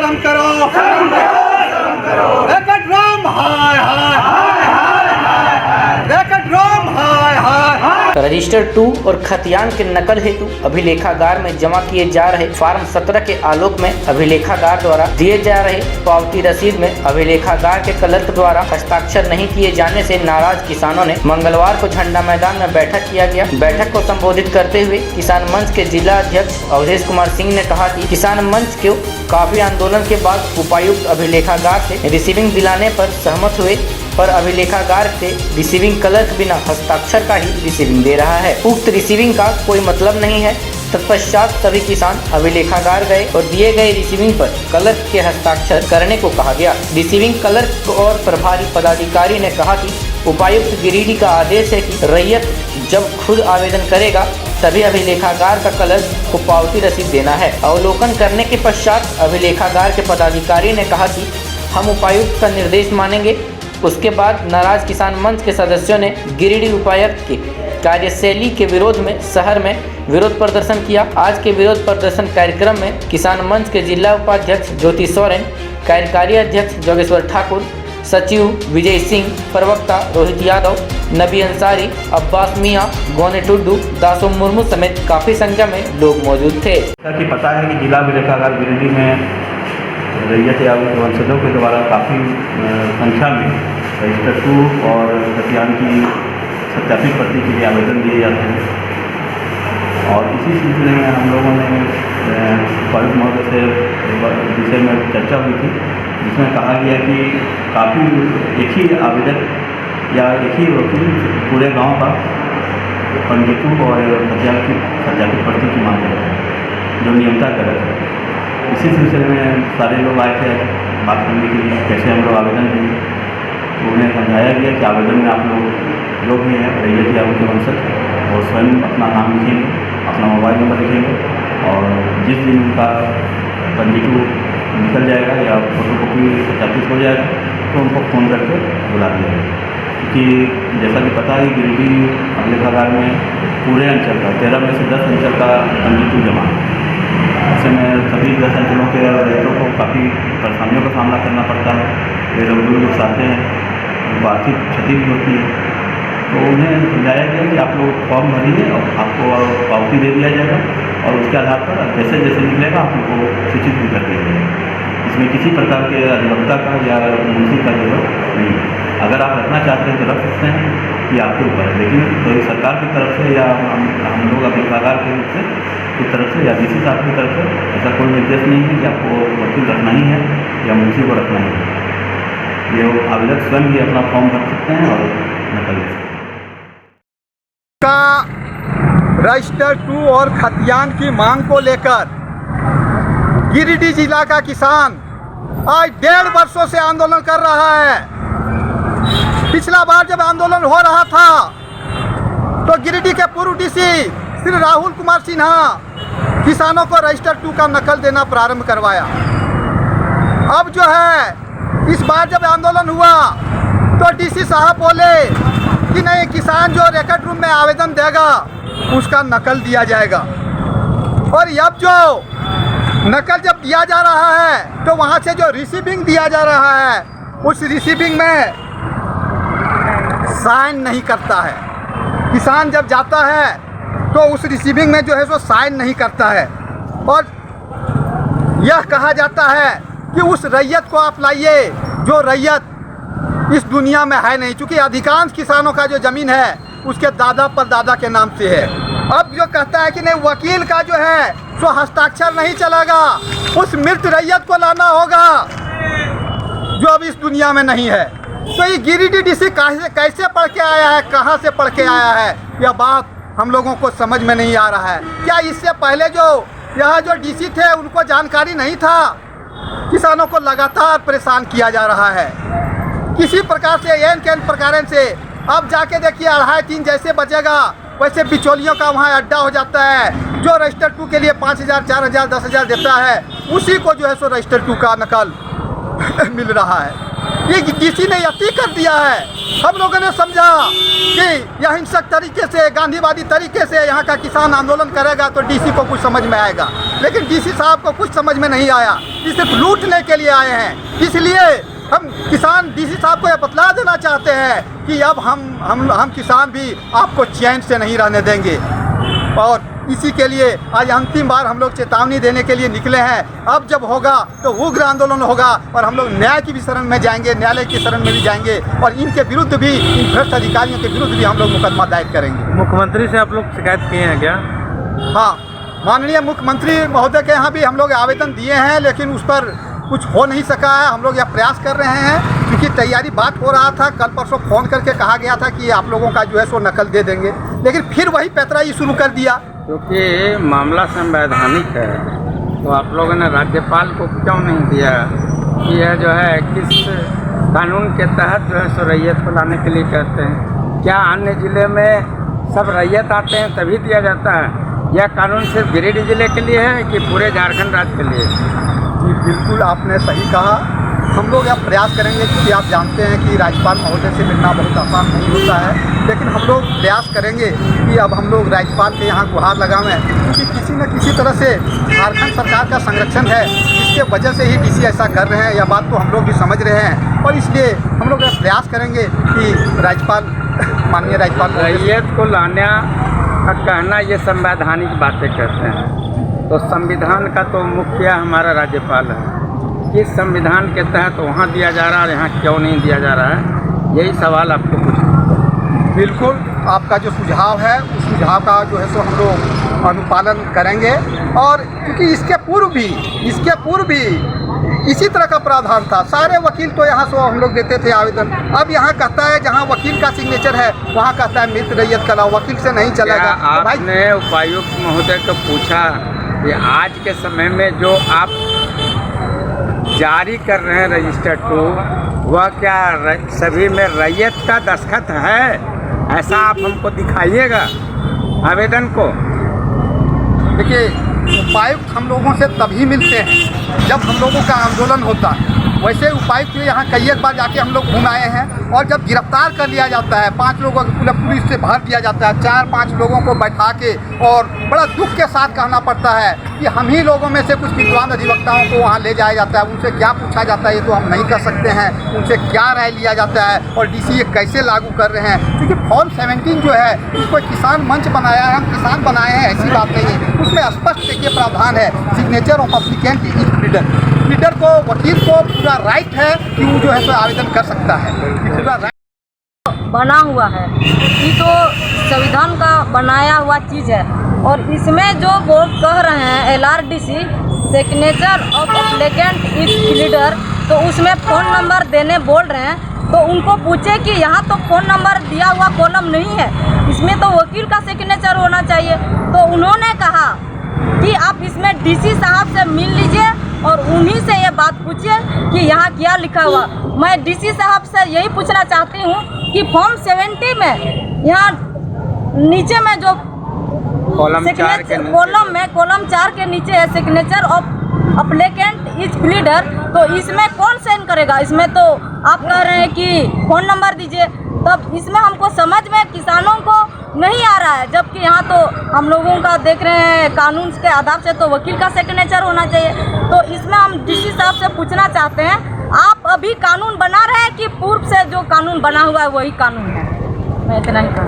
शर्म करो, शर्म करो, शर्म करो। वेंकटराम हाय हाय हाय हाय हाय, वेंकटराम हाय हाय हाय। रजिस्टर 2 और खतियान के नकल हेतु अभिलेखागार में जमा किए जा रहे फॉर्म 17 के आलोक में अभिलेखागार द्वारा दिए जा रहे पावती रसीद में अभिलेखागार के क्लर्क द्वारा हस्ताक्षर नहीं किए जाने से नाराज किसानों ने मंगलवार को झंडा मैदान में बैठक किया गया। बैठक को संबोधित करते हुए किसान मंच के जिला अध्यक्ष अवधेश कुमार सिंह ने कहा कि किसान मंच को काफी आंदोलन के बाद उपायुक्त अभिलेखागार से रिसीविंग दिलाने पर सहमत हुए, पर अभिलेखागार से रिसीविंग क्लर्क बिना हस्ताक्षर का ही रिसीविंग दे रहा है। उक्त रिसीविंग का कोई मतलब नहीं है। तत्पश्चात सभी किसान अभिलेखागार गए और दिए गए रिसीविंग पर क्लर्क के हस्ताक्षर करने को कहा गया। रिसीविंग क्लर्क और प्रभारी पदाधिकारी ने कहा कि उपायुक्त गिरिडीह का आदेश है कि रैयत जब खुद आवेदन करेगा तभी अभिलेखागार का क्लर्क को पावती रसीद देना है। अवलोकन करने के पश्चात अभिलेखागार के पदाधिकारी ने कहा कि हम उपायुक्त का निर्देश मानेंगे। उसके बाद नाराज किसान मंच के सदस्यों ने गिरिडीह उपायुक्त की कार्यशैली के विरोध में शहर में विरोध प्रदर्शन किया। आज के विरोध प्रदर्शन कार्यक्रम में किसान मंच के जिला उपाध्यक्ष ज्योति सोरेन, कार्यकारी अध्यक्ष जोगेश्वर ठाकुर, सचिव विजय सिंह, प्रवक्ता रोहित यादव, नबी अंसारी, अब्बास मियाँ, गोने टुड्डू, दासो मुर्मू समेत काफ़ी संख्या में लोग मौजूद थे। कि पता है कि जिला अभिलेखागार गिरिडीह में रैयत या वंशजों के द्वारा काफ़ी संख्या में रजिस्टर 2 और खतियान की सत्यापित प्रति के लिए आवेदन दिए जाते हैं और इसी सिलसिले में हम लोगों ने उपायुक्त महोदय से विषय में चर्चा हुई थी, जिसमें कहा गया कि काफ़ी एक ही आवेदक या एक ही वकील पूरे गांव का पंडितों और खतियान की सत्यापित प्रति की मांग करते हैं, जो नियमता कर रहे थे। इसी सिलसिले में सारे लोग आए थे बात करने के लिए कैसे हम लोग आवेदन देंगे। तो उन्हें समझाया गया कि आवेदन में आप लोग जो भी हैं रैयत या उनके वंशज और स्वयं अपना नाम लिखेंगे, अपना मोबाइल नंबर लिखेंगे और जिस दिन उनका पंजीकरण निकल जाएगा या फोटोकॉपी सत्यापित हो जाएगा तो उनको फ़ोन करके बुला दिया जाएगा। क्योंकि जैसा कि पता है गिरिडीह अभिलेखागार में पूरे अंचल का 13 में से 10 अंचल का पंजीकरण जमा है। ऐसे में सभी 10 अंचलों के रैयतों को काफ़ी परेशानियों का सामना करना पड़ता है। बेरोजगार लोग आते हैं, उनको आर्थिक क्षति भी होती है। तो उन्हें समझाया गया कि आप लोग फॉर्म भरिए और आपको पावती दे दिया जाएगा और उसके आधार पर जैसे जैसे निकलेगा आप उनको सूचित भी कर दिया जाएगा। इसमें किसी प्रकार के अधिवक्ता का या मुंशी का जरूरत नहीं है। अगर आप रखना चाहते हैं तो रख सकते हैं, ये आपके ऊपर है। लेकिन तो सरकार की तरफ से या हम लोग अभिलेखागार के रूप से की तरफ से या डीसी साहब की तरफ से ऐसा कोई निर्देश नहीं है कि आपको वकील रखना ही है या मुंशी को रखना ही है। ये आवेदक स्वयं भी अपना फॉर्म भर सकते हैं और नकल ले सकते हैं। का रजिस्टर 2 और खतियान की मांग को लेकर गिरिडीह जिला का किसान आज 1.5 वर्षों से आंदोलन कर रहा है। पिछला बार जब आंदोलन हो रहा था तो गिरिडीह के पूर्व डीसी श्री राहुल कुमार सिन्हा किसानों को रजिस्टर 2 का नकल देना प्रारंभ करवाया। अब जो है इस बार जब आंदोलन हुआ तो डीसी साहब बोले कि नहीं, किसान जो रिकॉर्ड रूम में आवेदन देगा उसका नकल दिया जाएगा। और अब जो नकल जब दिया जा रहा है तो वहाँ से जो रिसीविंग दिया जा रहा है उस रिसीविंग में साइन नहीं करता है। किसान जब जाता है तो उस रिसीविंग में जो है सो साइन नहीं करता है और यह कहा जाता है कि उस रैयत को आप लाइए जो रैयत इस दुनिया में है नहीं, क्योंकि अधिकांश किसानों का जो ज़मीन है उसके दादा परदादा के नाम से है। अब जो कहता है कि नहीं, वकील का जो है सो हस्ताक्षर नहीं चलेगा, उस मृत रैयत को लाना होगा जो अब इस दुनिया में नहीं है। तो ये गिरिडीह डीसी कैसे पढ़ के आया है, कहाँ से पढ़ के आया है, यह बात हम लोगों को समझ में नहीं आ रहा है। क्या इससे पहले जो यहाँ जो डीसी थे उनको जानकारी नहीं था? किसानों को लगातार परेशान किया जा रहा है किसी प्रकार से, एन के एन प्रकार से। अब जाके देखिए 2:30 जैसे बजेगा वैसे बिचौलियों का वहाँ अड्डा हो जाता है। जो रजिस्टर 2 के लिए 5,000, 4,000, 10,000 देता है उसी को जो है सो रजिस्टर 2 का नकल मिल रहा है। कि डीसी ने अति कर दिया है। हम लोगों ने समझा कि यह हिंसक तरीके से, गांधीवादी तरीके से यहाँ का किसान आंदोलन करेगा तो डीसी को कुछ समझ में आएगा, लेकिन डीसी साहब को कुछ समझ में नहीं आया। ये सिर्फ लूटने के लिए आए हैं। इसलिए हम किसान डीसी साहब को यह बतला देना चाहते हैं कि अब हम किसान भी आपको चैन से नहीं रहने देंगे। और इसी के लिए आज अंतिम बार हम लोग चेतावनी देने के लिए निकले हैं। अब जब होगा तो उग्र आंदोलन होगा और हम लोग न्याय की भी शरण में जाएंगे, न्यायालय की शरण में भी जाएंगे और इनके विरुद्ध भी, इन भ्रष्ट अधिकारियों के विरुद्ध भी हम लोग मुकदमा दायर करेंगे। मुख्यमंत्री से आप लोग शिकायत किए हैं क्या? हाँ, माननीय मुख्यमंत्री महोदय के यहाँ भी हम लोग आवेदन दिए हैं, लेकिन उस पर कुछ हो नहीं सका है। हम लोग यह प्रयास कर रहे हैं क्योंकि तैयारी बात हो रहा था। कल परसों फ़ोन करके कहा गया था कि आप लोगों का जो है सो नकल दे देंगे, लेकिन फिर वही पैतराई शुरू कर दिया। क्योंकि मामला संवैधानिक है तो आप लोगों ने राज्यपाल को क्यों नहीं दिया कि यह जो है किस कानून के तहत जो है सो रैयत को लाने के लिए कहते हैं? क्या अन्य ज़िले में सब रैयत आते हैं तभी दिया जाता है? यह कानून सिर्फ गिरिडीह जिले के लिए है कि पूरे झारखंड राज्य के लिए? जी बिल्कुल, आपने सही कहा। हम लोग यह प्रयास करेंगे क्योंकि आप जानते हैं कि राज्यपाल महोदय से मिलना बहुत आसान नहीं होता है, लेकिन हम लोग प्रयास करेंगे कि अब हम लोग राज्यपाल के यहाँ गुहार लगावें, क्योंकि किसी न किसी तरह से झारखंड सरकार का संरक्षण है, जिसके वजह से ही डीसी ऐसा कर रहे हैं। यह बात तो हम लोग भी समझ रहे हैं और इसलिए हम लोग यह प्रयास करेंगे कि राज्यपाल, माननीय राज्यपाल रैयत को लाने का कहना ये संवैधानिक बातें कहते हैं, तो संविधान का तो मुखिया हमारा राज्यपाल है। किस संविधान के तहत वहाँ दिया जा रहा है और यहाँ क्यों नहीं दिया जा रहा है, यही सवाल आपको पूछना। बिल्कुल, आपका जो सुझाव है उस सुझाव का जो है सो हम लोग अनुपालन करेंगे। और क्योंकि इसके पूर्व भी इसी तरह का प्रावधान था। सारे वकील तो यहाँ से हम लोग देते थे आवेदन। अब यहाँ कहता है जहाँ वकील का सिग्नेचर है वहाँ कहता है मृत रैयत का लाओ, वकील से नहीं चलेगा। आपने उपायुक्त महोदय को पूछा कि आज के समय में जो आप जारी कर रहे हैं रजिस्टर 2, वह क्या सभी में रैयत का दस्तखत है? ऐसा आप हमको दिखाइएगा आवेदन को। देखिए, उपायुक्त हम लोगों से तभी मिलते हैं जब हम लोगों का आंदोलन होता है। वैसे उपायुक्त यहाँ कई एक बार जाके हम लोग घूम आए हैं और जब गिरफ्तार कर लिया जाता है, 5 लोगों को पुलिस से भर दिया जाता है, 4-5 लोगों को बैठा के, और बड़ा दुख के साथ कहना पड़ता है कि हम ही लोगों में से कुछ विद्वान अधिवक्ताओं को वहाँ ले जाया जाता है। उनसे क्या पूछा जाता है ये तो हम नहीं कर सकते हैं, उनसे क्या राय लिया जाता है और डीसी ये कैसे लागू कर रहे हैं। क्योंकि फॉर्म 17 जो है उसको किसान मंच बनाया है, हम किसान बनाए हैं, ऐसी बात नहीं है। उसमें स्पष्ट देखिए प्रावधान है, signature of applicant is pleader को, वकील को पूरा राइट है कि वो जो है सो आवेदन कर सकता है। पूरा राइट बना हुआ है, ये तो संविधान का बनाया हुआ चीज़ है। और इसमें जो बोर्ड कह रहे हैं LRDC signature of applicant is pleader, तो उसमें फ़ोन नंबर देने बोल रहे हैं। तो उनको पूछे कि यहाँ तो फ़ोन नंबर दिया हुआ कॉलम नहीं है, इसमें तो वकील का सिग्नेचर होना चाहिए। तो उन्होंने कहा कि आप इसमें डीसी साहब से मिल लीजिए और उन्हीं से ये बात पूछिए कि यहाँ क्या लिखा हुआ। मैं डीसी साहब से यही पूछना चाहती हूँ कि फॉर्म 70 में यहाँ नीचे में जो कॉलम 4 के नीचे है signature of applicant is pleader, तो इसमें कौन साइन करेगा? इसमें तो आप कह रहे हैं कि फ़ोन नंबर दीजिए, तब इसमें हमको समझ में किसानों को नहीं आ रहा है। जबकि यहाँ तो हम लोगों का देख रहे हैं कानून के आधार से तो वकील का सिग्नेचर होना चाहिए। तो इसमें हम डीसी साहब से पूछना चाहते हैं, आप अभी कानून बना रहे हैं कि पूर्व से जो कानून बना हुआ है वही कानून है? मैं इतना ही कहूँ।